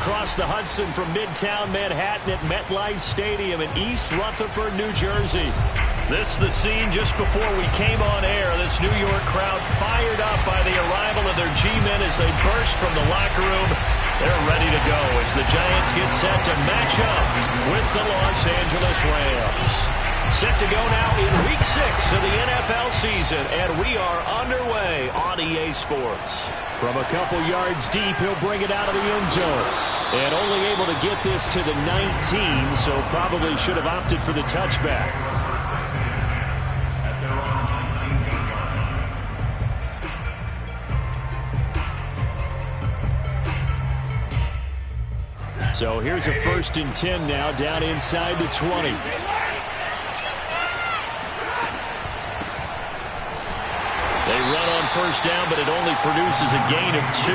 across the Hudson from Midtown Manhattan at MetLife Stadium in East Rutherford, New Jersey. This is the scene just before we came on air. This New York crowd fired up by the arrival of their G-men as they burst from the locker room. They're ready to go as the Giants get set to match up with the Los Angeles Rams. Set to go now in Week 6 of the NFL season, and we are underway on EA Sports. From a couple yards deep, he'll bring it out of the end zone. And only able to get this to the 19, so probably should have opted for the touchback. So here's a 1st and 10 now, down inside the 20. They run on 1st down, but it only produces a gain of 2.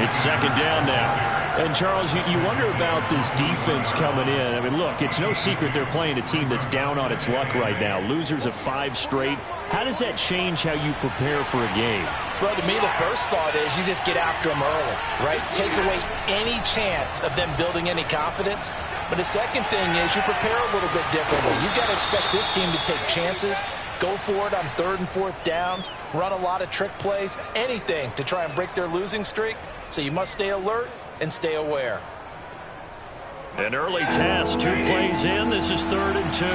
It's 2nd down now. And, Charles, you wonder about this defense coming in. I mean, look, it's no secret they're playing a team that's down on its luck right now. Losers of 5 straight. How does that change how you prepare for a game? Well, to me, the first thought is you just get after them early, right? Take away any chance of them building any confidence. But the second thing is you prepare a little bit differently. You've got to expect this team to take chances, go for it on 3rd and 4th downs, run a lot of trick plays, anything to try and break their losing streak. So you must stay alert and stay aware. An early task, 2 plays in. This is 3rd and 2.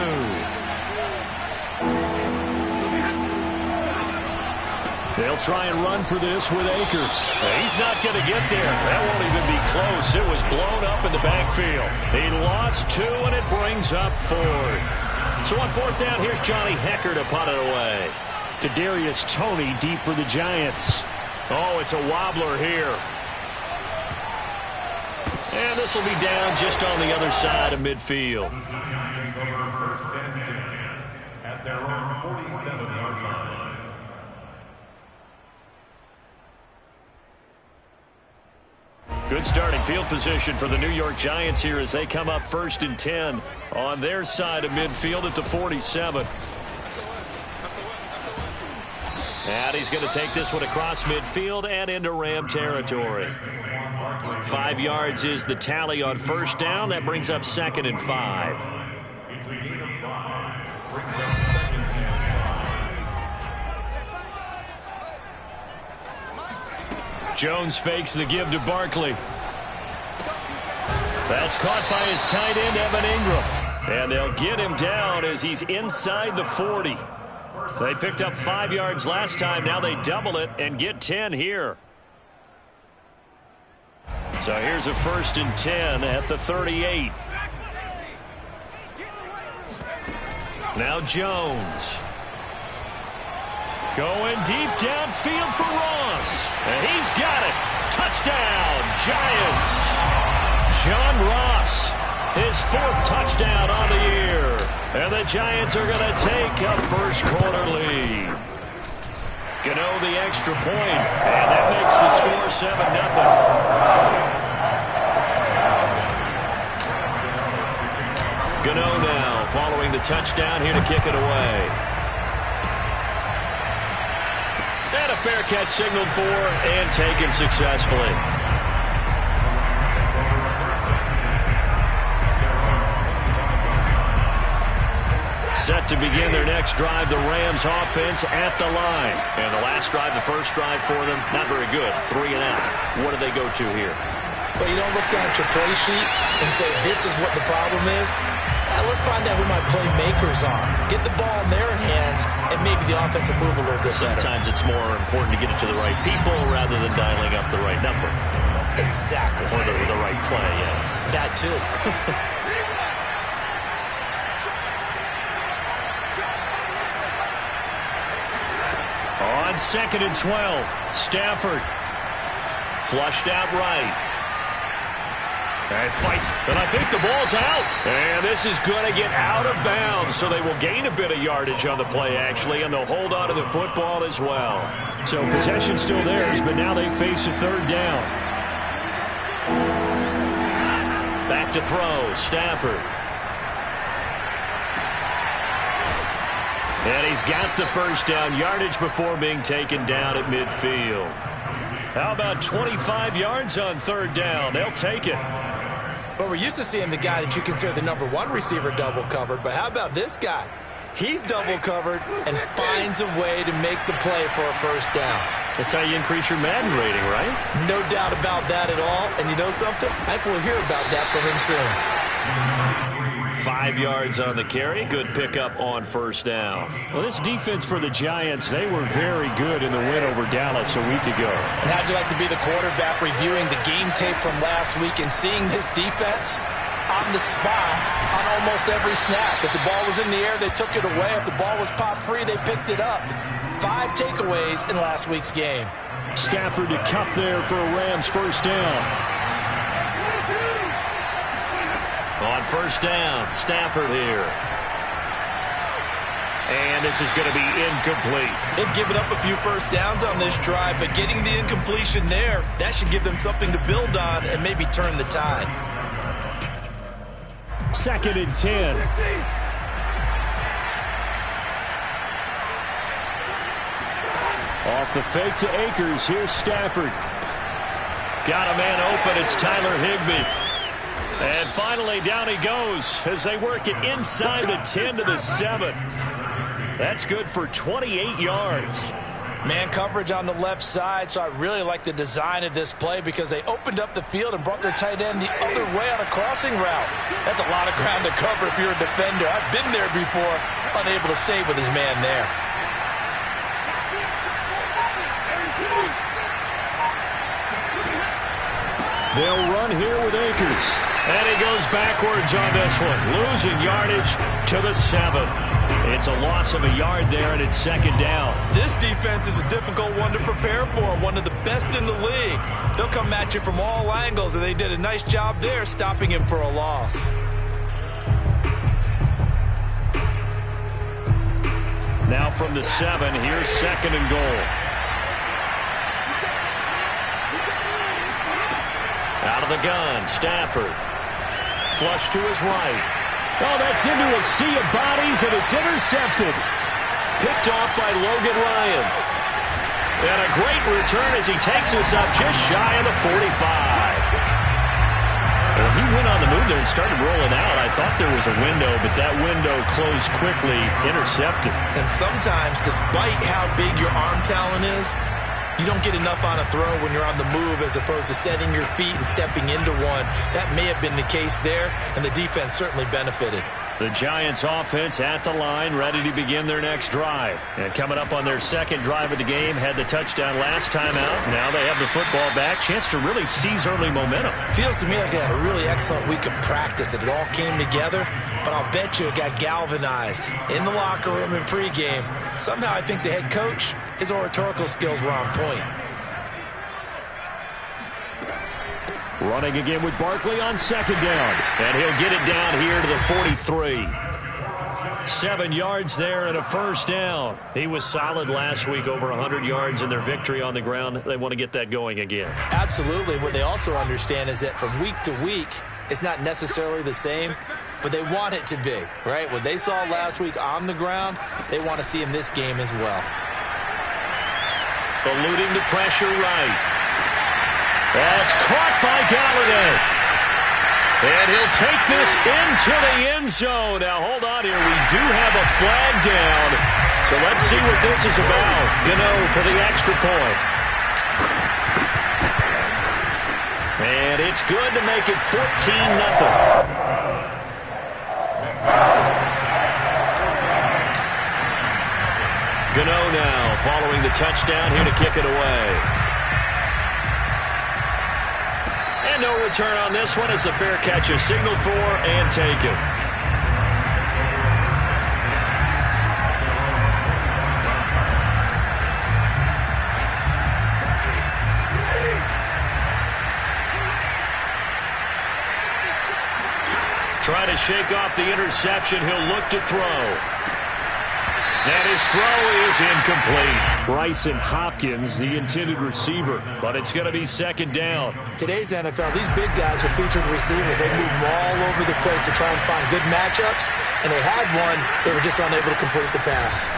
They'll try and run for this with Akers. He's not going to get there. That won't even be close. It was blown up in the backfield. He lost 2, and it brings up 4th. So on 4th down, here's Johnny Hekker to punt it away. Kadarius Toney deep for the Giants. Oh, it's a wobbler here. And this will be down just on the other side of midfield. At their own 47-yard line. Good starting field position for the New York Giants here as they come up 1st and 10 on their side of midfield at the 47. And he's going to take this one across midfield and into Ram territory. 5 yards is the tally on 1st down. That brings up 2nd and 5. It's a gain of 5. Brings up 2nd and 5. Jones fakes the give to Barkley. That's caught by his tight end, Evan Ingram. And they'll get him down as he's inside the 40. They picked up 5 yards last time. Now they double it and get 10 here. So here's a 1st and 10 at the 38. Now Jones. Going deep downfield for Ross. And he's got it. Touchdown, Giants. John Ross, his 4th touchdown on the year. And the Giants are going to take a first-quarter lead. Gano the extra point, and that makes the score 7-0. Gano now following the touchdown here to kick it away. And a fair catch signaled for and taken successfully. Set to begin their next drive, the Rams offense at the line. And the last drive, the first drive for them, not very good. 3 and out. What do they go to here? Well, you don't look down at your play sheet and say, this is what the problem is. Let's find out who my playmakers are. Get the ball in their hands, and maybe the offense will move a little bit better. Sometimes it's more important to get it to the right people rather than dialing up the right number. Exactly. Or the right play, yeah. That too. On 2nd and 12, Stafford flushed out right. And fights, and I think the ball's out. And this is going to get out of bounds, so they will gain a bit of yardage on the play, actually, and they'll hold on to the football as well. So possession still theirs, but now they face a 3rd down. Back to throw, Stafford. And he's got the first down yardage before being taken down at midfield. How about 25 yards on 3rd down? They'll take it. But we're used to seeing the guy that you consider the #1 receiver double covered. But how about this guy? He's double covered and finds a way to make the play for a first down. That's how you increase your Madden rating, right? No doubt about that at all. And you know something? I think we'll hear about that from him soon. 5 yards on the carry. Good pickup on first down. Well, this defense for the Giants, they were very good in the win over Dallas a week ago. And how'd you like to be the quarterback reviewing the game tape from last week and seeing this defense on the spot on almost every snap? If the ball was in the air, they took it away. If the ball was popped free, they picked it up. 5 takeaways in last week's game. Stafford to Kupp there for a Rams first down. On first down, Stafford here. And this is going to be incomplete. They've given up a few first downs on this drive, but getting the incompletion there, that should give them something to build on and maybe turn the tide. 2nd and 10. Off the fake to Akers. Here's Stafford. Got a man open. It's Tyler Higbee. And finally, down he goes as they work it inside the 10 to the 7. That's good for 28 yards. Man coverage on the left side, so I really like the design of this play because they opened up the field and brought their tight end the other way on a crossing route. That's a lot of ground to cover if you're a defender. I've been there before, unable to stay with his man there. They'll run here with Akers. And he goes backwards on this one, losing yardage to the 7. It's a loss of a yard there, and it's 2nd down. This defense is a difficult one to prepare for, one of the best in the league. They'll come at you from all angles, and they did a nice job there stopping him for a loss. Now from the 7, here's 2nd and goal. Out of the gun, Stafford. Flush to his right. Oh, that's into a sea of bodies, and it's intercepted. Picked off by Logan Ryan. And a great return as he takes us up just shy of the 45. Well, he went on the move there and started rolling out. I thought there was a window, but that window closed quickly, intercepted. And sometimes, despite how big your arm talent is, you don't get enough on a throw when you're on the move as opposed to setting your feet and stepping into one. That may have been the case there, and the defense certainly benefited. The Giants offense at the line, ready to begin their next drive. And coming up on their 2nd drive of the game, had the touchdown last time out. Now they have the football back. Chance to really seize early momentum. Feels to me like they had a really excellent week of practice. It all came together, but I'll bet you it got galvanized in the locker room in pregame. Somehow I think the head coach, his oratorical skills were on point. Running again with Barkley on 2nd down. And he'll get it down here to the 43. 7 yards there and a first down. He was solid last week, over 100 yards in their victory on the ground. They want to get that going again. Absolutely. What they also understand is that from week to week, it's not necessarily the same, but they want it to be, right? What they saw last week on the ground, they want to see in this game as well. Eluding the pressure right. That's caught by Galladay. And he'll take this into the end zone. Now, hold on here. We do have a flag down. So let's see what this is about. Gano for the extra point. And it's good to make it 14-0. Gano now following the touchdown here to kick it away. And no return on this one as the fair catch is signaled for and taken. Trying to shake off the interception. He'll look to throw. And his throw is incomplete. Bryson Hopkins, the intended receiver, but it's going to be 2nd down. Today's NFL, these big guys are featured receivers. They move all over the place to try and find good matchups, and they had one. They were just unable to complete the pass.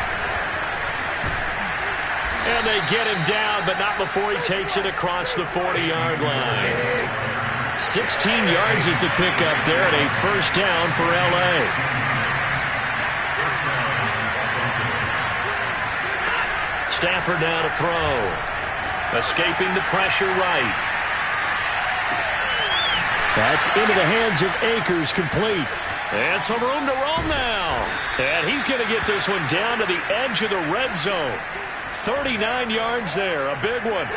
And they get him down, but not before he takes it across the 40-yard line. 16 yards is the pickup there at a first down for L.A. Stafford now to throw. Escaping the pressure right. That's into the hands of Akers, complete. And some room to roam now. And he's going to get this one down to the edge of the red zone. 39 yards there, a big one.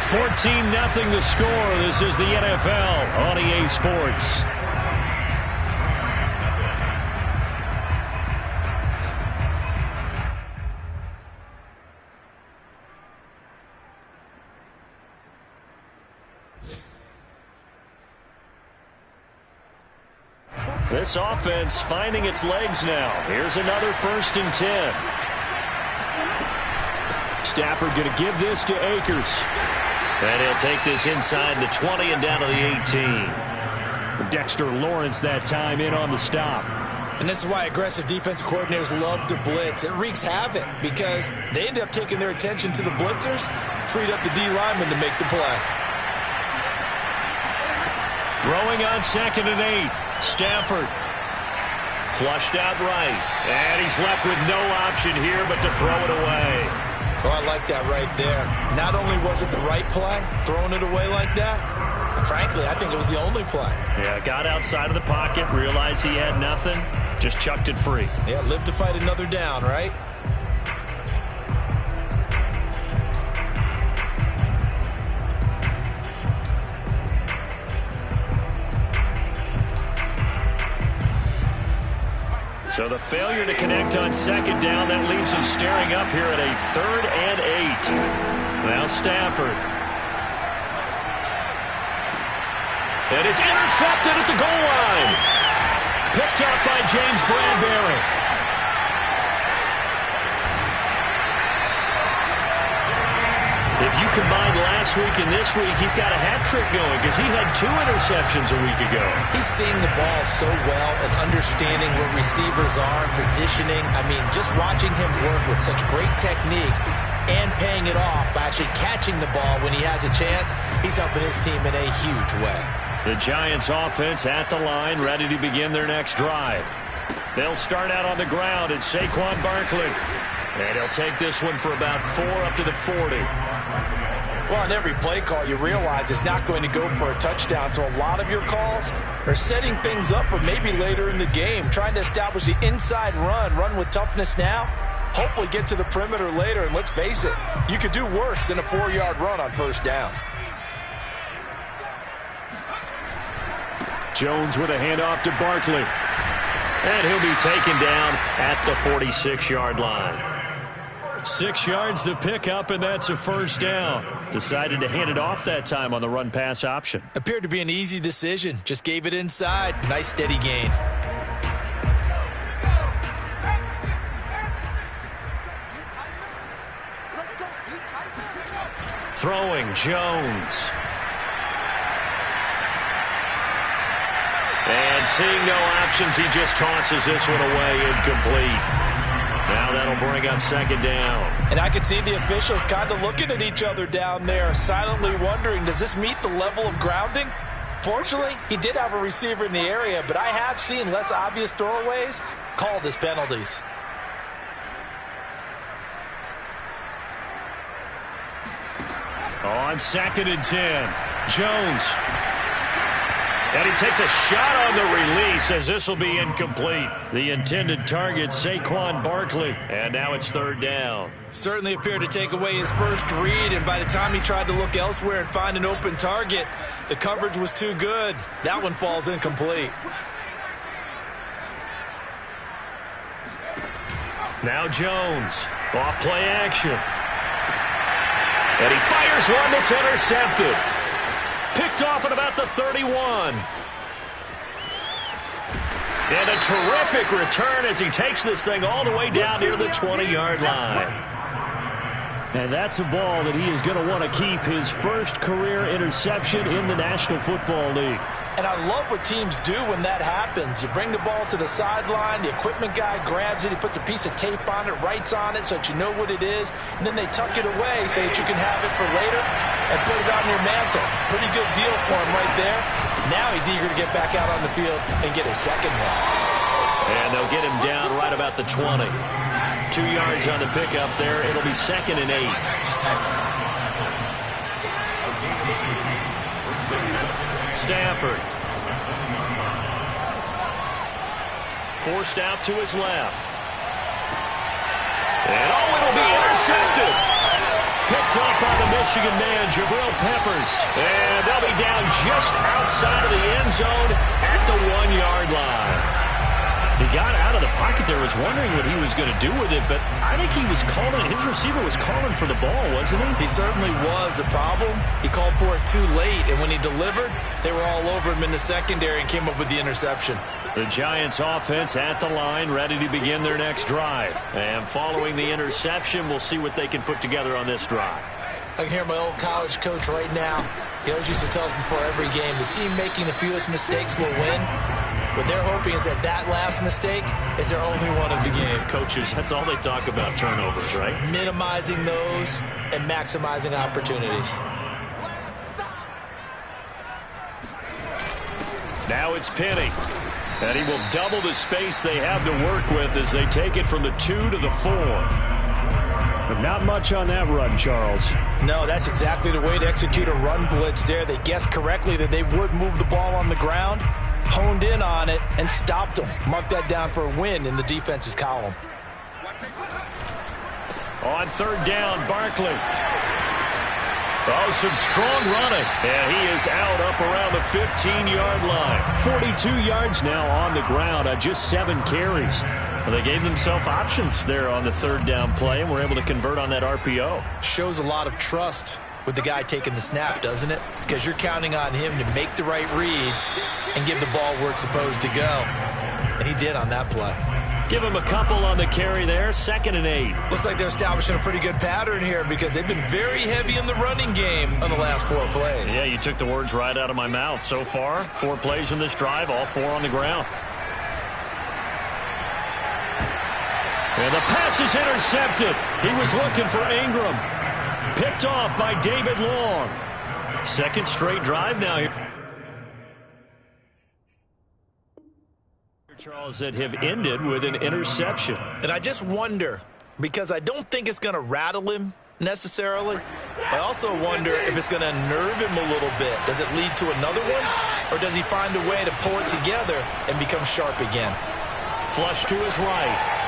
14-0 the score. This is the NFL on EA Sports. This offense finding its legs now. Here's another 1st and 10. Stafford going to give this to Akers. And he'll take this inside the 20 and down to the 18. Dexter Lawrence that time in on the stop. And this is why aggressive defensive coordinators love to blitz. It wreaks havoc because they end up taking their attention to the blitzers, freed up the D lineman to make the play. Throwing on 2nd and 8. Stafford flushed out right. And he's left with no option here but to throw it away. Oh, I like that right there. Not only was it the right play, throwing it away like that, frankly, I think it was the only play. Yeah, got outside of the pocket, realized he had nothing, just chucked it free. Yeah, live to fight another down, right? So the failure to connect on 2nd down, that leaves him staring up here at a 3rd and 8. Now Stafford. And it's intercepted at the goal line. Picked up by James Bradbury. If you combine last week and this week, he's got a hat trick going because he had 2 interceptions a week ago. He's seeing the ball so well and understanding where receivers are and positioning. I mean, just watching him work with such great technique and paying it off by actually catching the ball when he has a chance, he's helping his team in a huge way. The Giants offense at the line, ready to begin their next drive. They'll start out on the ground at Saquon Barkley. And he'll take this one for about 4 up to the 40. Well, on every play call, you realize it's not going to go for a touchdown. So a lot of your calls are setting things up for maybe later in the game, trying to establish the inside run with toughness now, hopefully get to the perimeter later. And let's face it, you could do worse than a 4-yard run on 1st down. Jones with a handoff to Barkley. And he'll be taken down at the 46-yard line. 6 yards the pickup, and that's a 1st down. Decided to hand it off that time on the run-pass option. Appeared to be an easy decision. Just gave it inside. Nice steady gain. Throwing Jones. And seeing no options, he just tosses this one away, incomplete. Now that'll bring up 2nd down. And I can see the officials kind of looking at each other down there, silently wondering, does this meet the level of grounding? Fortunately, he did have a receiver in the area, but I have seen less obvious throwaways called as penalties. On 2nd and 10, Jones. And he takes a shot on the release as this will be incomplete. The intended target, Saquon Barkley. And now it's 3rd down. Certainly appeared to take away his first read, and by the time he tried to look elsewhere and find an open target, the coverage was too good. That one falls incomplete. Now Jones, off play action. And he fires one that's intercepted. Picked off at about the 31. And a terrific return as he takes this thing all the way down near the 20-yard line. And that's a ball that he is going to want to keep, his first career interception in the National Football League. And I love what teams do when that happens. You bring the ball to the sideline, the equipment guy grabs it, he puts a piece of tape on it, writes on it so that you know what it is, and then they tuck it away so that you can have it for later and put it on your mantle. Pretty good deal for him right there. Now he's eager to get back out on the field and get his second one. And they'll get him down right about the 20. 2 yards on the pickup there. It'll be 2nd and 8. Stafford. Forced out to his left. And it'll be intercepted. Picked up by the Michigan man, Jabril Peppers. And they'll be down just outside of the end zone at the 1-yard line. He got out of the pocket there, was wondering what he was going to do with it, but I think he was calling, his receiver was calling for the ball, wasn't he? He certainly was. The problem, he called for it too late, and when he delivered, they were all over him in the secondary and came up with the interception. The Giants offense at the line, ready to begin their next drive. And following the interception, we'll see what they can put together on this drive. I can hear my old college coach right now. He always used to tell us before every game, the team making the fewest mistakes will win. What they're hoping is that last mistake is their only one of the game. Coaches, that's all they talk about, turnovers, right? Minimizing those and maximizing opportunities. Now it's Penny. And he will double the space they have to work with as they take it from the 2 to the 4. But not much on that run, Charles. No, that's exactly the way to execute a run blitz there. They guessed correctly that they would move the ball on the ground, honed in on it, and stopped them. Mark that down for a win in the defense's column. On 3rd down, Barkley. Oh, some strong running. And he is out up around the 15-yard line. 42 yards now on the ground on just 7 carries. Well, they gave themselves options there on the 3rd down play and were able to convert on that RPO. Shows a lot of trust with the guy taking the snap, doesn't it? Because you're counting on him to make the right reads and give the ball where it's supposed to go. And he did on that play. Give him a couple on the carry there, 2nd and 8. Looks like they're establishing a pretty good pattern here because they've been very heavy in the running game on the last 4 plays. Yeah, you took the words right out of my mouth. So far, 4 plays in this drive, all 4 on the ground. And the pass is intercepted. He was looking for Ingram. Picked off by David Long. 2nd straight drive now here. Charles, that have ended with an interception. And I just wonder, because I don't think it's going to rattle him necessarily. I also wonder if it's going to unnerve him a little bit. Does it lead to another one? Or does he find a way to pull it together and become sharp again? Flush to his right.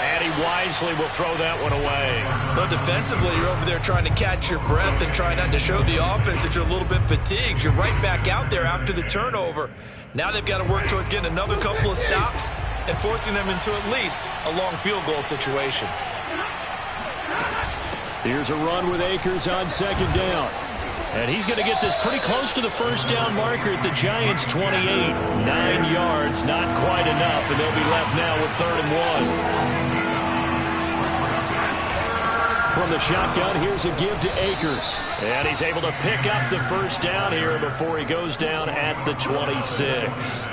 And he wisely will throw that one away. But defensively, you're over there trying to catch your breath and trying not to show the offense that you're a little bit fatigued. You're right back out there after the turnover. Now they've got to work towards getting another couple of stops and forcing them into at least a long field goal situation. Here's a run with Akers on 2nd down. And he's going to get this pretty close to the 1st down marker at the Giants' 28. 9 yards, not quite enough, and they'll be left now with 3rd and 1. From the shotgun, here's a give to Akers. And he's able to pick up the 1st down here before he goes down at the 26.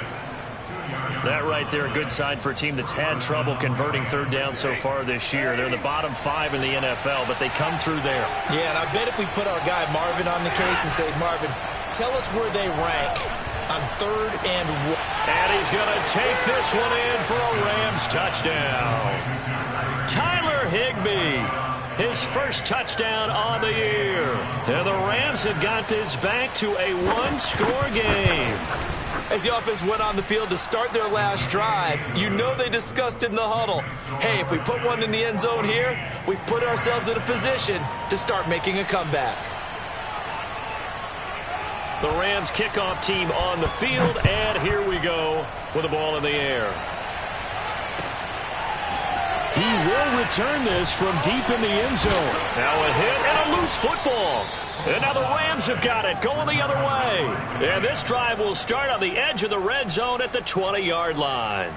That right there, a good sign for a team that's had trouble converting 3rd down so far this year. They're the bottom 5 in the NFL, but they come through there. Yeah, and I bet if we put our guy Marvin on the case and say, Marvin, tell us where they rank on 3rd and 1. And he's going to take this one in for a Rams touchdown. Tyler Higbee, his first touchdown on the year. And the Rams have got this back to a 1-score game. As the offense went on the field to start their last drive, you know they discussed in the huddle, hey, if we put one in the end zone here, we've put ourselves in a position to start making a comeback. The Rams kickoff team on the field, and here we go with the ball in the air. He will return this from deep in the end zone. Now a hit and a loose football. And now the Rams have got it, going the other way. And this drive will start on the edge of the red zone at the 20-yard line.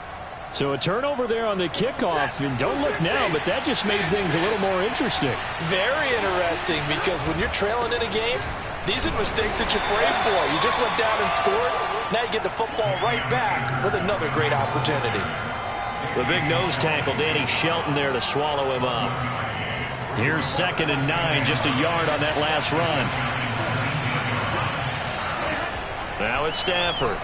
So a turnover there on the kickoff, and don't look now, but that just made things a little more interesting. Very interesting, because when you're trailing in a game, these are the mistakes that you're afraid for. You just went down and scored. Now you get the football right back with another great opportunity. The big nose tackle, Danny Shelton, there to swallow him up. Here's 2nd and 9, just a yard on that last run. Now it's Stafford.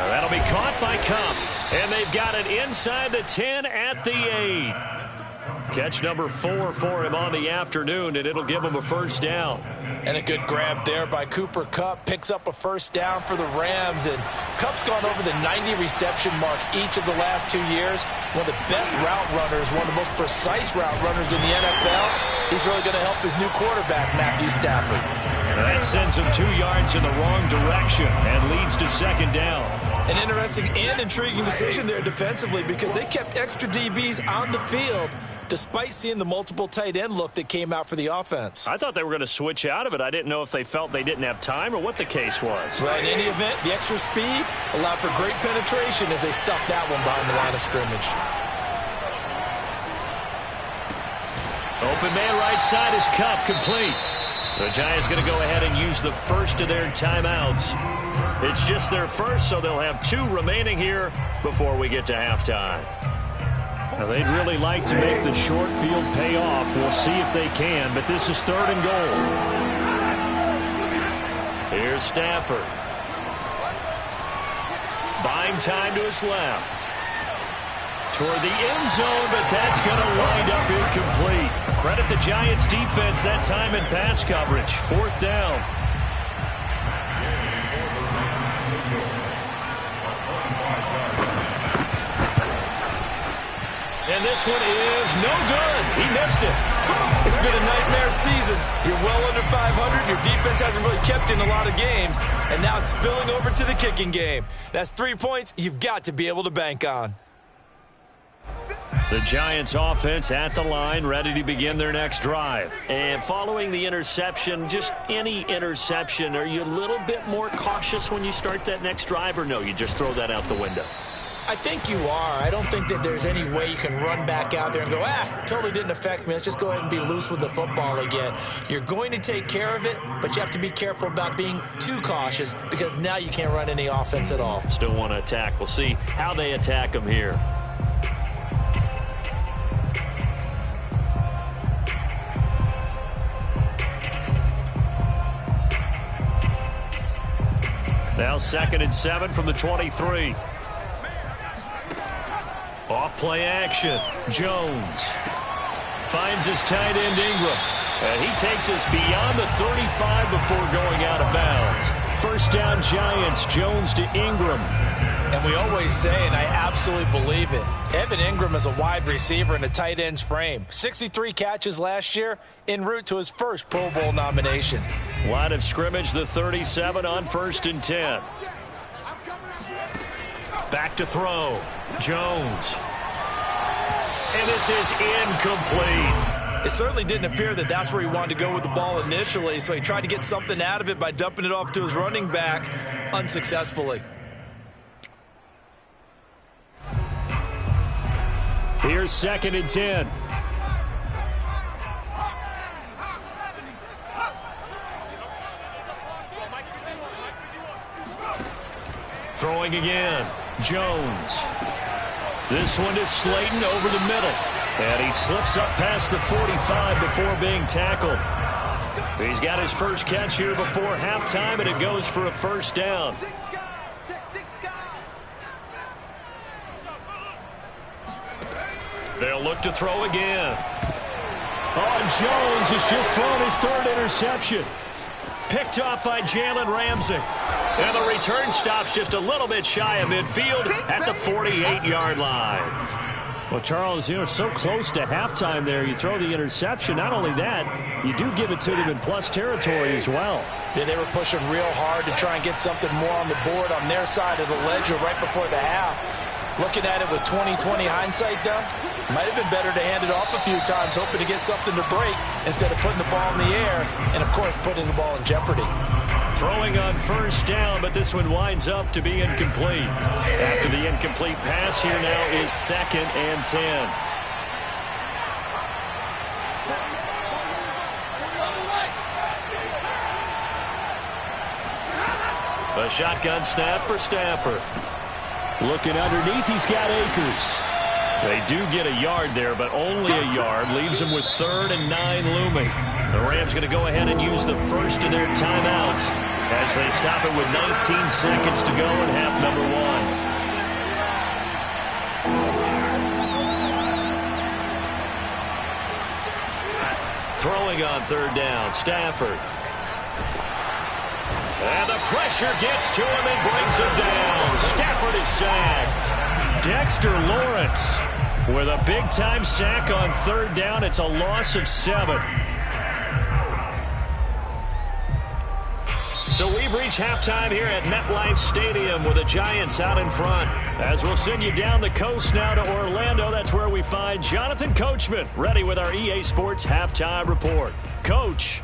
That'll be caught by Kupp. And they've got it inside the 10 at the 8. Catch number 4 for him on the afternoon, and it'll give him a first down. And a good grab there by Cooper Kupp. Picks up a first down for the Rams. And Kupp's gone over the 90 reception mark each of the last 2 years. One of the best route runners, one of the most precise route runners in the NFL. He's really going to help his new quarterback, Matthew Stafford. That sends him 2 yards in the wrong direction and leads to 2nd down. An interesting and intriguing decision there defensively, because they kept extra DBs on the field despite seeing the multiple tight end look that came out for the offense. I thought they were going to switch out of it. I didn't know if they felt they didn't have time or what the case was. Well, in any event, the extra speed allowed for great penetration as they stuffed that one behind the line of scrimmage. Open man right side is Kupp, complete. The Giants going to go ahead and use the first of their timeouts. It's just their first, so they'll have 2 remaining here before we get to halftime. Now, they'd really like to make the short field pay off. We'll see if they can, but this is 3rd and goal. Here's Stafford. Buying time to his left. Toward the end zone, but that's going to wind up incomplete. Credit the Giants defense that time in pass coverage. 4th down. And this one is no good. He missed it. It's been a nightmare season. You're well under 500. Your defense hasn't really kept you in a lot of games. And now it's spilling over to the kicking game. That's 3 points you've got to be able to bank on. The Giants offense at the line, ready to begin their next drive. And following the interception, just any interception, are you a little bit more cautious when you start that next drive, or no, you just throw that out the window? I think you are. I don't think that there's any way you can run back out there and go, totally didn't affect me. Let's just go ahead and be loose with the football again. You're going to take care of it, but you have to be careful about being too cautious, because now you can't run any offense at all. Still want to attack. We'll see how they attack them here. Now 2nd and 7 from the 23. Off play action. Jones finds his tight end Ingram. And he takes us beyond the 35 before going out of bounds. First down Giants. Jones to Ingram. And we always say, and I absolutely believe it, Evan Ingram is a wide receiver in a tight end's frame. 63 catches last year, en route to his first Pro Bowl nomination. Line of scrimmage, the 37 on 1st and 10. Back to throw. Jones. And this is incomplete. It certainly didn't appear that that's where he wanted to go with the ball initially, so he tried to get something out of it by dumping it off to his running back unsuccessfully. Here's 2nd and 10. Throwing again. Jones. This one is Slayton over the middle. And he slips up past the 45 before being tackled. He's got his first catch here before halftime, and it goes for a first down. They'll look to throw again. Oh, and Jones has just thrown his 3rd interception. Picked off by Jalen Ramsey. And the return stops just a little bit shy of midfield at the 48-yard line. Well, Charles, you're so close to halftime there. You throw the interception. Not only that, you do give it to them in plus territory as well. Yeah, they were pushing real hard to try and get something more on the board on their side of the ledger right before the half. Looking at it with 20/20 hindsight, though, might have been better to hand it off a few times, hoping to get something to break instead of putting the ball in the air and, of course, putting the ball in jeopardy. Throwing on first down, but this one winds up to be incomplete. After the incomplete pass, here now is 2nd and 10. A shotgun snap for Stafford. Looking underneath, he's got Akers. They do get a yard there, but only a yard. Leaves them with 3rd and 9 looming. The Rams going to go ahead and use the first of their timeouts as they stop it with 19 seconds to go in half number 1. Throwing on 3rd down, Stafford. And the pressure gets to him and brings him down. Stafford is sacked. Dexter Lawrence with a big-time sack on 3rd down. It's a loss of 7. So we've reached halftime here at MetLife Stadium with the Giants out in front. As we'll send you down the coast now to Orlando, that's where we find Jonathan Coachman ready with our EA Sports Halftime Report. Coach.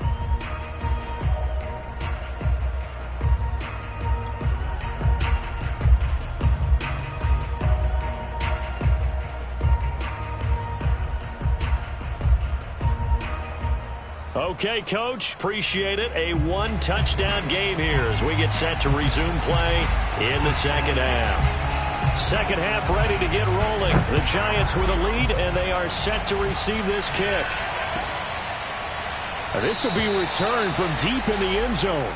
Okay, Coach, appreciate it. A 1-touchdown game here as we get set to resume play in the second half. Second half ready to get rolling. The Giants with a lead, and they are set to receive this kick. This will be returned from deep in the end zone.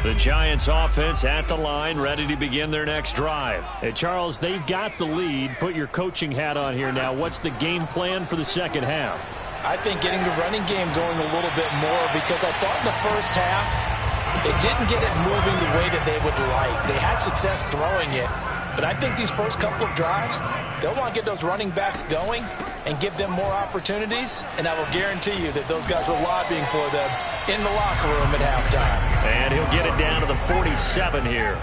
The Giants offense at the line, ready to begin their next drive. Hey, Charles, they've got the lead. Put your coaching hat on here now. What's the game plan for the second half? I think getting the running game going a little bit more, because I thought in the first half it didn't get it moving the way that they would like. They had success throwing it, but I think these first couple of drives, they'll want to get those running backs going and give them more opportunities, and I will guarantee you that those guys were lobbying for them in the locker room at halftime. And he'll get it down to the 47 here.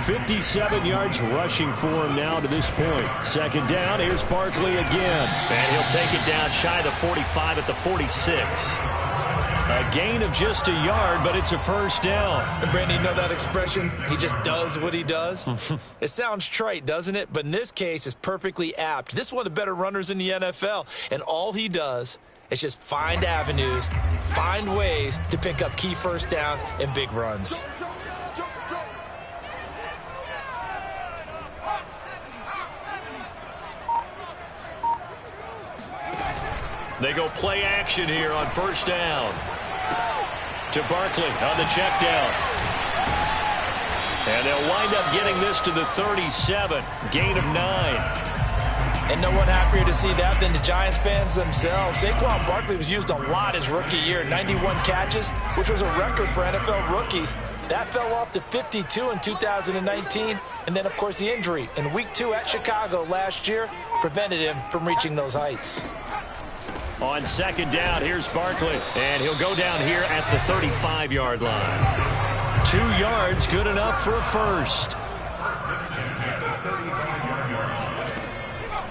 57 yards rushing for him now to this point. Second down, here's Barkley again. And he'll take it down shy of the 45 at the 46. A gain of just a yard, but it's a first down. And Brandon, you know that expression? He just does what he does? It sounds trite, doesn't it? But in this case, it's perfectly apt. This is one of the better runners in the NFL, and all he does is just find avenues, find ways to pick up key first downs and big runs. They go play action here on first down. To Barkley on the check down. And they'll wind up getting this to the 37. Gain of 9. And no one happier to see that than the Giants fans themselves. Saquon Barkley was used a lot his rookie year, 91 catches, which was a record for NFL rookies. That fell off to 52 in 2019. And then, of course, the injury in Week 2 at Chicago last year prevented him from reaching those heights. On second down, here's Barkley. And he'll go down here at the 35-yard line. 2 yards, good enough for a first.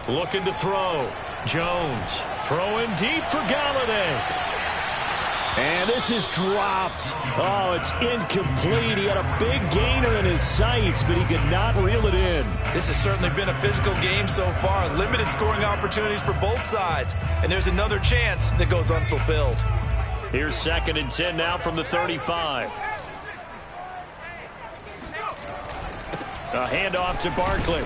Looking to throw. Jones throwing deep for Galladay. And this is dropped. Oh, it's incomplete. He had a big gainer in his sights, but he could not reel it in. This has certainly been a physical game so far. Limited scoring opportunities for both sides. And there's another chance that goes unfulfilled. Here's 2nd and 10 now from the 35. A handoff to Barkley.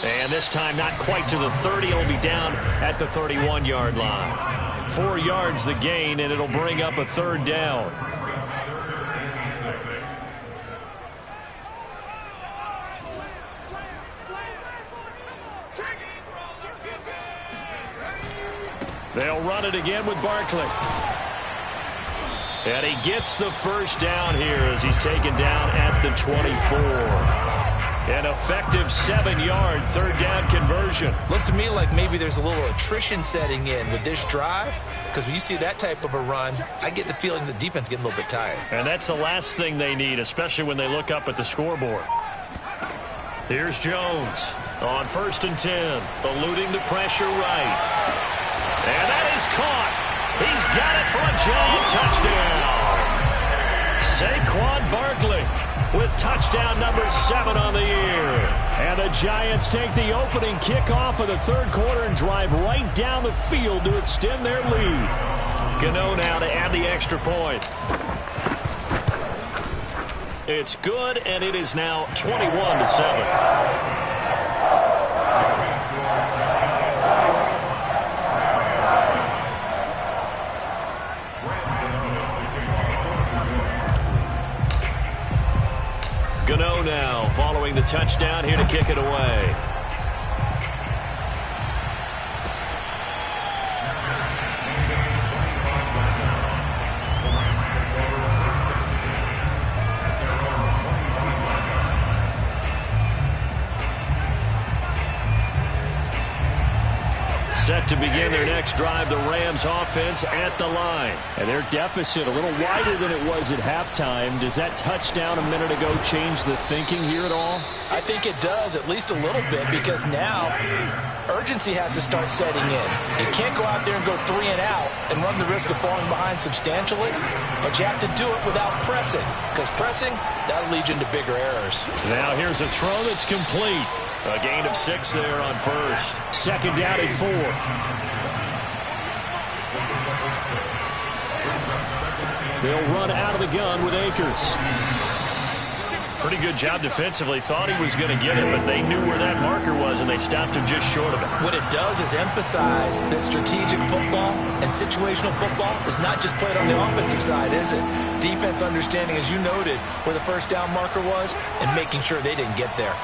And this time not quite to the 30. It'll be down at the 31-yard line. 4 yards the gain, and it'll bring up a third down. They'll run it again with Barkley. And he gets the first down here as he's taken down at the 24. An effective 7-yard third down conversion. Looks to me like maybe there's a little attrition setting in with this drive, because when you see that type of a run, I get the feeling the defense getting a little bit tired. And that's the last thing they need, especially when they look up at the scoreboard. Here's Jones. On 1st and 10, eluding the pressure right. And that is caught. He's got it for a giant touchdown. Saquon Barkley with touchdown number 7 on the year. And the Giants take the opening kickoff of the third quarter and drive right down the field to extend their lead. Gano now to add the extra point. It's good, and it is now 21-7. Gano now following the touchdown here to kick it away. Set to begin their next drive, the Rams offense at the line. And their deficit a little wider than it was at halftime. Does that touchdown a minute ago change the thinking here at all? I think it does, at least a little bit, because now urgency has to start setting in. You can't go out there and go 3 and out and run the risk of falling behind substantially, but you have to do it without pressing, because pressing, that'll lead you into bigger errors. Now here's a throw that's complete. A gain of 6 there on first. 2nd down and 4. They'll run out of the gun with Akers. Pretty good job defensively. Thought he was going to get it, but they knew where that marker was, and they stopped him just short of it. What it does is emphasize that strategic football and situational football is not just played on the offensive side, is it? Defense understanding, as you noted, where the first down marker was and making sure they didn't get there.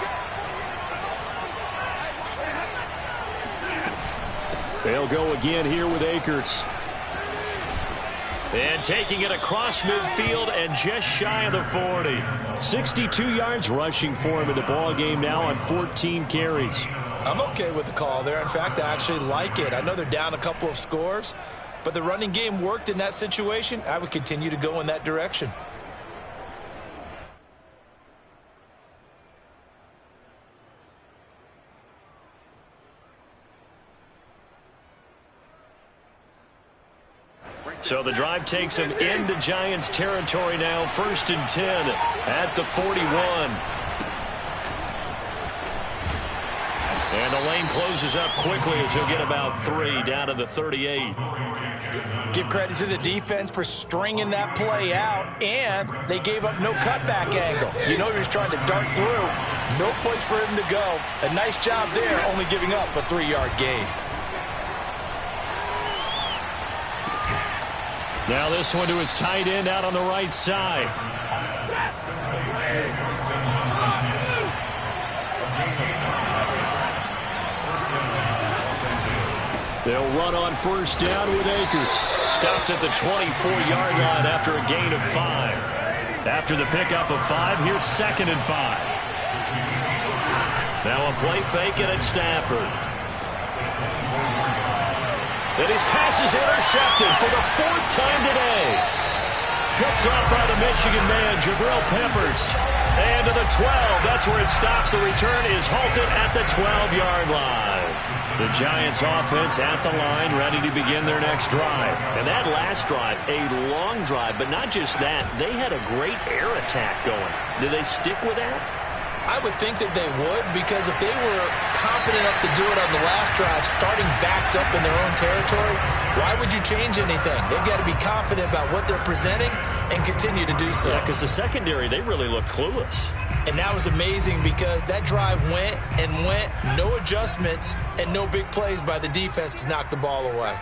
They'll go again here with Akers. And taking it across midfield and just shy of the 40. 62 yards rushing for him in the ball game now on 14 carries. I'm okay with the call there. In fact, I actually like it. I know they're down a couple of scores, but the running game worked in that situation. I would continue to go in that direction. So the drive takes him into Giants territory now. 1st and 10 at the 41. And the lane closes up quickly as he'll get about 3 down to the 38. Give credit to the defense for stringing that play out, and they gave up no cutback angle. You know he was trying to dart through. No place for him to go. A nice job there, only giving up a 3-yard gain. Now this one to his tight end out on the right side. They'll run on 1st down with Akers. Stopped at the 24-yard line after a gain of 5. After the pickup of 5, here's 2nd and 5. Now a play fake and it's Stafford. And his pass is intercepted for the 4th time today. Picked up by the Michigan man, Jabril Peppers. And to the 12. That's where it stops. The return is halted at the 12-yard line. The Giants offense at the line, ready to begin their next drive. And that last drive, a long drive, but not just that. They had a great air attack going. Do they stick with that? I would think that they would, because if they were competent enough to do it on the last drive, starting backed up in their own territory, why would you change anything? They've got to be confident about what they're presenting and continue to do so. Yeah, because the secondary, they really looked clueless. And that was amazing because that drive went and went, no adjustments and no big plays by the defense to knock the ball away.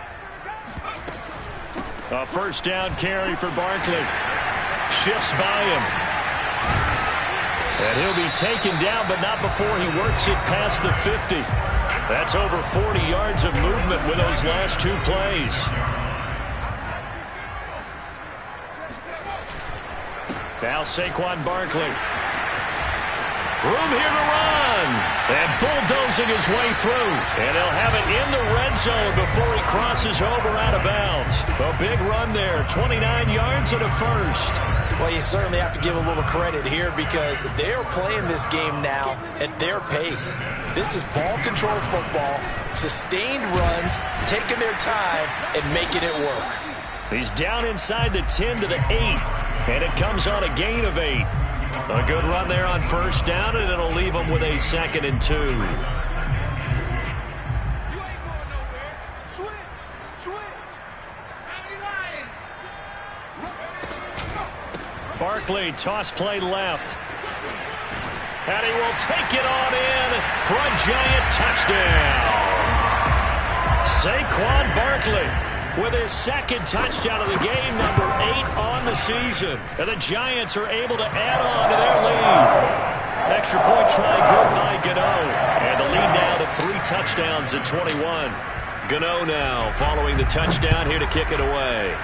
A 1st down carry for Barkley. Shifts by him. And he'll be taken down, but not before he works it past the 50. That's over 40 yards of movement with those last 2 plays. Now Saquon Barkley. Room here to run. And bulldozing his way through. And he'll have it in the red zone before he crosses over out of bounds. A big run there, 29 yards and a first. Well, you certainly have to give a little credit here because they're playing this game now at their pace. This is ball control football, sustained runs, taking their time and making it work. He's down inside the 10 to the 8, and it comes on a gain of 8. A good run there on first down, and it'll leave him with a 2nd and 2. Barkley, toss play left. And he will take it on in for a Giant touchdown. Saquon Barkley with his 2nd touchdown of the game, number 8 on the season. And the Giants are able to add on to their lead. Extra point try good by Gano. And the lead now to 3 touchdowns at 21. Gano now following the touchdown here to kick it away.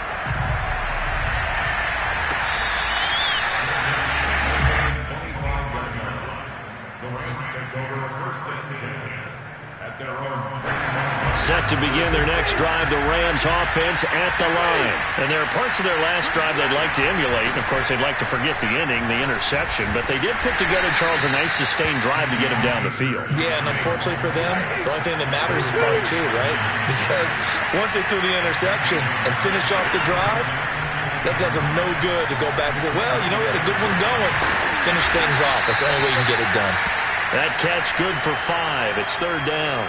Set to begin their next drive, the Rams offense at the line. And there are parts of their last drive they'd like to emulate. And, of course, they'd like to forget the ending, the interception. But they did put together, Charles, a nice sustained drive to get him down the field. Yeah, and unfortunately for them, the only thing that matters is part 2, right? Because once they threw the interception and finished off the drive, that does them no good to go back and say, well, you know, we had a good one going. Finish things off. That's the only way you can get it done. That catch good for 5. It's 3rd down.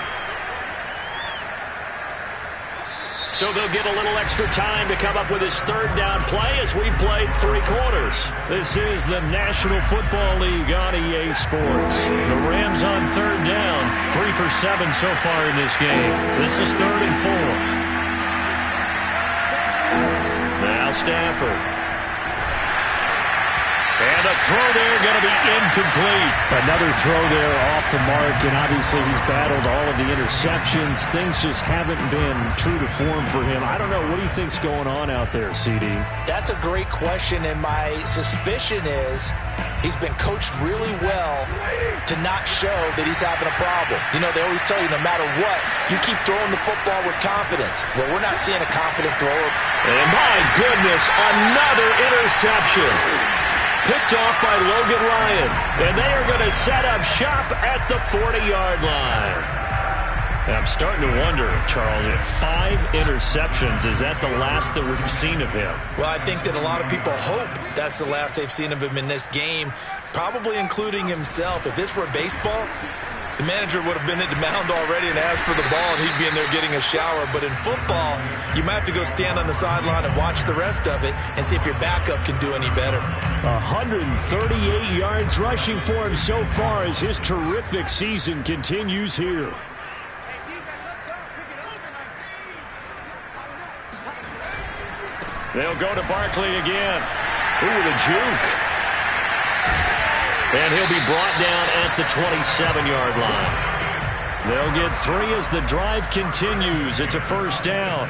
So they'll get a little extra time to come up with his 3rd down play as we've played 3 quarters. This is the National Football League on EA Sports. The Rams on 3rd down, 3 for 7 so far in this game. This is 3rd and 4. Now Stafford. And the throw there going to be incomplete. Another throw there off the mark, and obviously he's battled all of the interceptions. Things just haven't been true to form for him. I don't know. What do you think's going on out there, CD? That's a great question, and my suspicion is he's been coached really well to not show that he's having a problem. You know, they always tell you no matter what, you keep throwing the football with confidence. Well, we're not seeing a confident thrower. And my goodness, another interception. Picked off by Logan Ryan. And they are going to set up shop at the 40-yard line. And I'm starting to wonder, Charles, if 5 interceptions, is that the last that we've seen of him? Well, I think that a lot of people hope that's the last they've seen of him in this game, probably including himself. If this were baseball, the manager would have been at the mound already and asked for the ball, and he'd be in there getting a shower. But in football, you might have to go stand on the sideline and watch the rest of it and see if your backup can do any better. 138 yards rushing for him so far as his terrific season continues here. They'll go to Barkley again. Ooh, the juke. And he'll be brought down at the 27-yard line. They'll get 3 as the drive continues. It's a 1st down.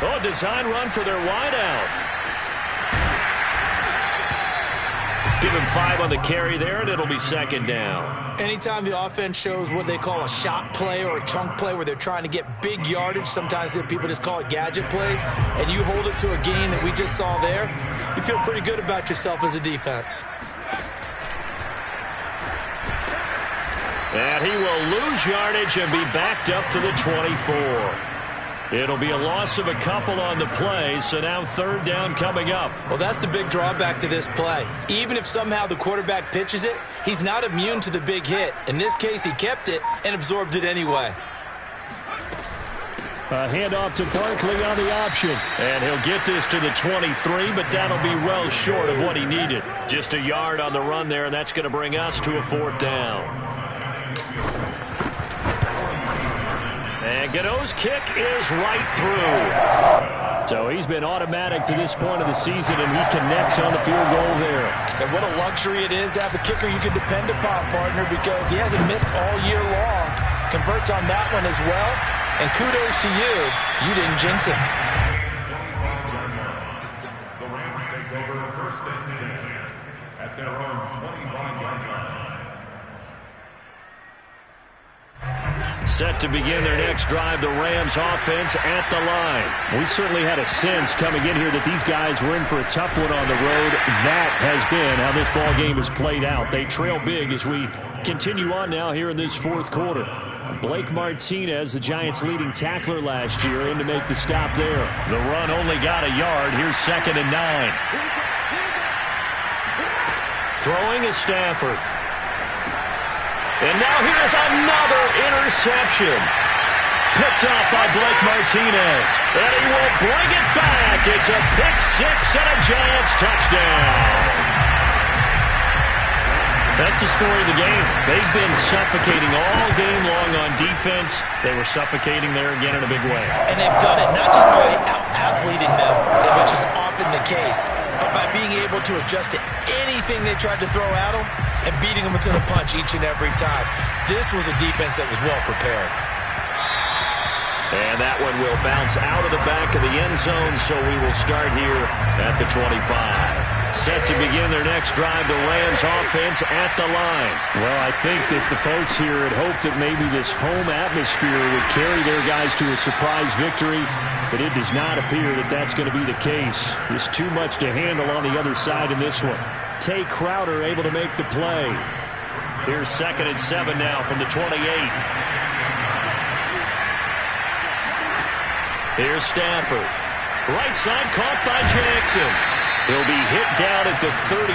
Oh, design run for their wideout. Give him 5 on the carry there, and it'll be 2nd down. Anytime the offense shows what they call a shot play or a chunk play where they're trying to get big yardage, sometimes people just call it gadget plays, and you hold it to a gain that we just saw there, you feel pretty good about yourself as a defense. And he will lose yardage and be backed up to the 24. It'll be a loss of a couple on the play, so now 3rd down coming up. Well, that's the big drawback to this play. Even if somehow the quarterback pitches it, he's not immune to the big hit. In this case, he kept it and absorbed it anyway. A handoff to Barkley on the option. And he'll get this to the 23, but that'll be well short of what he needed. Just a yard on the run there, and that's going to bring us to a 4th down. And Gano's kick is right through. So he's been automatic to this point of the season, and he connects on the field goal there. And what a luxury it is to have a kicker you can depend upon, partner, because he hasn't missed all year long. Converts on that one as well. And kudos to you. You didn't jinx it. Set to begin their next drive, the Rams offense at the line. We certainly had a sense coming in here that these guys were in for a tough one on the road. That has been how this ball game has played out. They trail big as we continue on now here in this fourth quarter. Blake Martinez, the Giants' leading tackler last year, in to make the stop there. The run only got a yard. Here's 2nd and 9. Throwing is Stafford. And now here's another interception. Picked up by Blake Martinez. And he will bring it back. It's a pick six and a Giants touchdown. That's the story of the game. They've been suffocating all game long on defense. They were suffocating there again in a big way. And they've done it not just by out-athleting them, which is often the case, but by being able to adjust to anything they tried to throw at them and beating them into the punch each and every time. This was a defense that was well prepared. And that one will bounce out of the back of the end zone, so we will start here at the 25. Set to begin their next drive, the Rams offense at the line. Well, I think that the folks here had hoped that maybe this home atmosphere would carry their guys to a surprise victory, but it does not appear that that's going to be the case. There's too much to handle on the other side in this one. Tay Crowder able to make the play. Here's 2nd and 7 now from the 28. Here's Stafford. Right side caught by Jackson. He'll be hit down at the 33,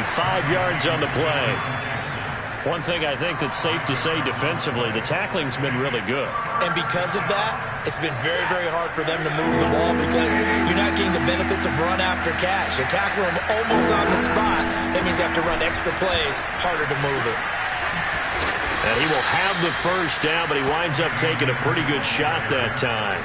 5 yards on the play. One thing I think that's safe to say defensively, the tackling's been really good. And because of that, it's been very, very hard for them to move the ball because you're not getting the benefits of run after catch. You're tackling them almost on the spot. That means you have to run extra plays, harder to move it. And he will have the first down, but he winds up taking a pretty good shot that time.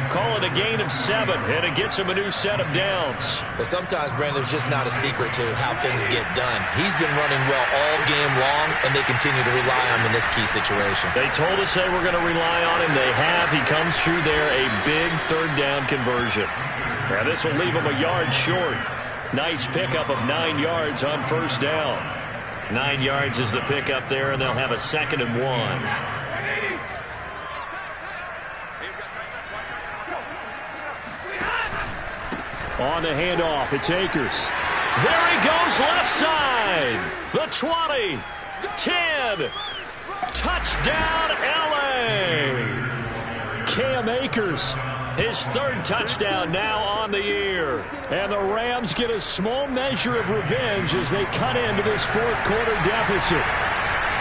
Call it a gain of 7, and it gets him a new set of downs. But sometimes, Brandon, there's just not a secret to how things get done. He's been running well all game long, and they continue to rely on him in this key situation. They told us they were going to rely on him. They have. He comes through there, a big third down conversion. Now this will leave him a yard short. Nice pickup of 9 yards on first down. 9 yards is the pickup there, and they'll have a 2nd and 1. On the handoff, it's Akers. There he goes, left side. The 20, 10, touchdown, L.A. Cam Akers, his 3rd touchdown now on the year. And the Rams get a small measure of revenge as they cut into this fourth quarter deficit.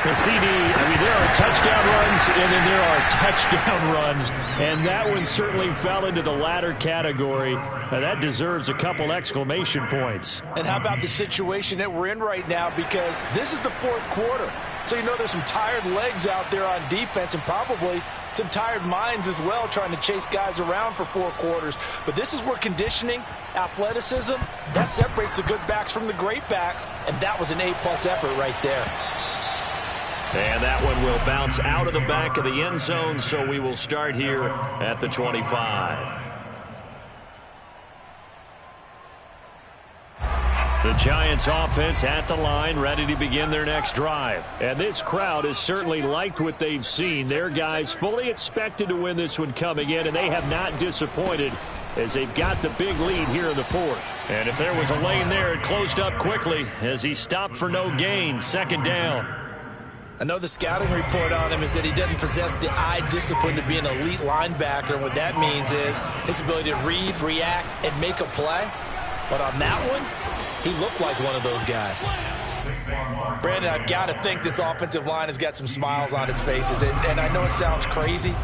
The CD, there are touchdown runs, and then there are touchdown runs, and that one certainly fell into the latter category. Now that deserves a couple exclamation points. And how about the situation that we're in right now, because this is the fourth quarter. So you know there's some tired legs out there on defense and probably some tired minds as well trying to chase guys around for 4 quarters. But this is where conditioning, athleticism, that separates the good backs from the great backs, and that was an A-plus effort right there. And that one will bounce out of the back of the end zone, so we will start here at the 25. The Giants offense at the line, ready to begin their next drive. And this crowd has certainly liked what they've seen. Their guys fully expected to win this one coming in, and they have not disappointed as they've got the big lead here in the fourth. And if there was a lane there, it closed up quickly as he stopped for no gain. 2nd down. I know the scouting report on him is that he doesn't possess the eye discipline to be an elite linebacker, and what that means is his ability to read, react, and make a play. But on that one, he looked like one of those guys. Brandon, I've got to think this offensive line has got some smiles on its faces, and I know it sounds crazy,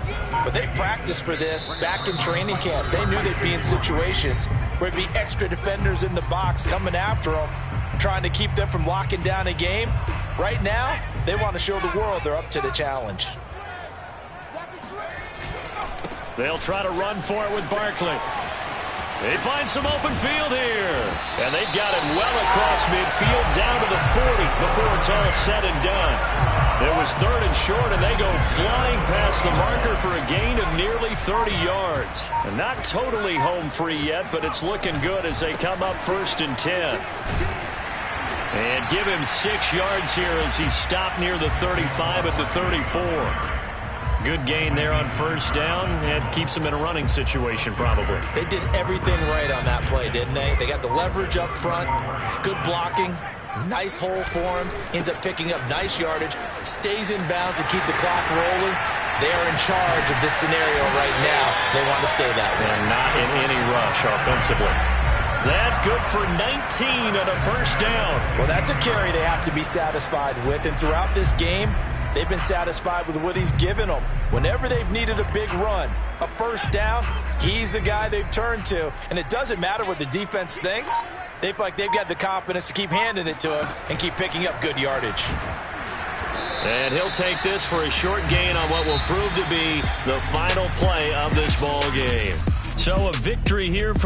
but they practiced for this back in training camp. They knew they'd be in situations where there'd be extra defenders in the box coming after them, trying to keep them from locking down a game. Right now, they want to show the world they're up to the challenge. They'll try to run for it with Barkley. They find some open field here. And they've got it well across midfield down to the 40 before it's all said and done. It was 3rd and short, and they go flying past the marker for a gain of nearly 30 yards. And not totally home free yet, but it's looking good as they come up 1st and 10. And give him 6 yards here as he stopped near the 35 at the 34. Good gain there on first down, and keeps them in a running situation probably. They did everything right on that play, didn't they? They got the leverage up front, good blocking, nice hole for him, ends up picking up nice yardage, stays in bounds to keep the clock rolling. They are in charge of this scenario right now. They want to stay that way. And not in any rush offensively. That good for 19 on a first down. Well, that's a carry they have to be satisfied with. And throughout this game, they've been satisfied with what he's given them. Whenever they've needed a big run, a first down, he's the guy they've turned to. And it doesn't matter what the defense thinks. They feel like they've got the confidence to keep handing it to him and keep picking up good yardage. And he'll take this for a short gain on what will prove to be the final play of this ball game. So a victory here for the